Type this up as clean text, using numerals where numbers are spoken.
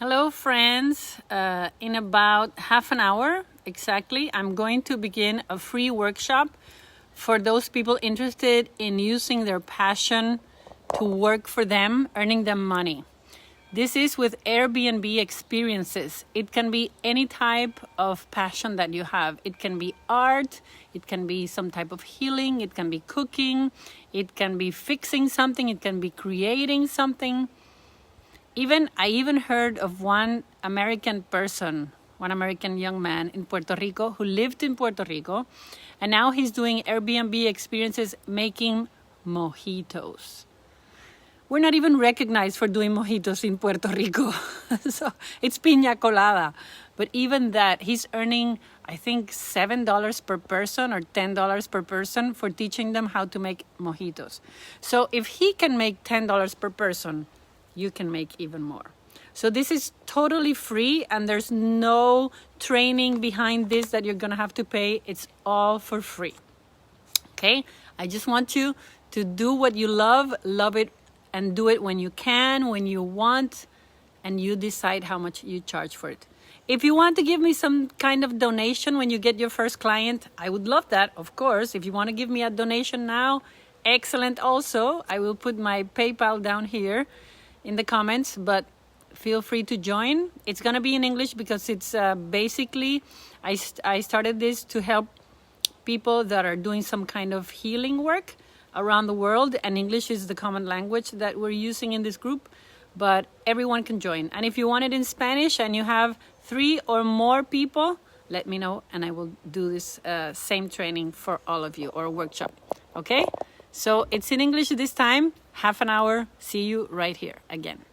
Hello friends, in about half an hour exactly, I'm going to begin a free workshop for those people interested in using their passion to work for them, earning them money. This is with Airbnb Experiences. It can be any type of passion that you have. It can be art, it can be some type of healing, it can be cooking, it can be fixing something, it can be creating something. I even heard of one American young man in Puerto Rico who lived in Puerto Rico, and now he's doing Airbnb Experiences making mojitos. We're not even recognized for doing mojitos in Puerto Rico. So it's piña colada. But even that, he's earning, I think, $7 per person or $10 per person for teaching them how to make mojitos. So if he can make $10 per person, you can make even more. So this is totally free and there's no training behind this that you're gonna have to pay. It's all for free. Okay? I just want you to do what you love it, and do it when you can, when you want, and you decide how much you charge for it. If you want to give me some kind of donation when you get your first client, I would love that, of course. If you want to give me a donation now, excellent also. I will put my PayPal down here in the comments, but feel free to join. It's gonna be in English because it's basically, I started this to help people that are doing some kind of healing work around the world, and English is the common language that we're using in this group, but everyone can join. And if you want it in Spanish and you have 3 or more people, let me know and I will do this same training for all of you, or workshop. Okay? So it's in English this time, half an hour. See you right here again.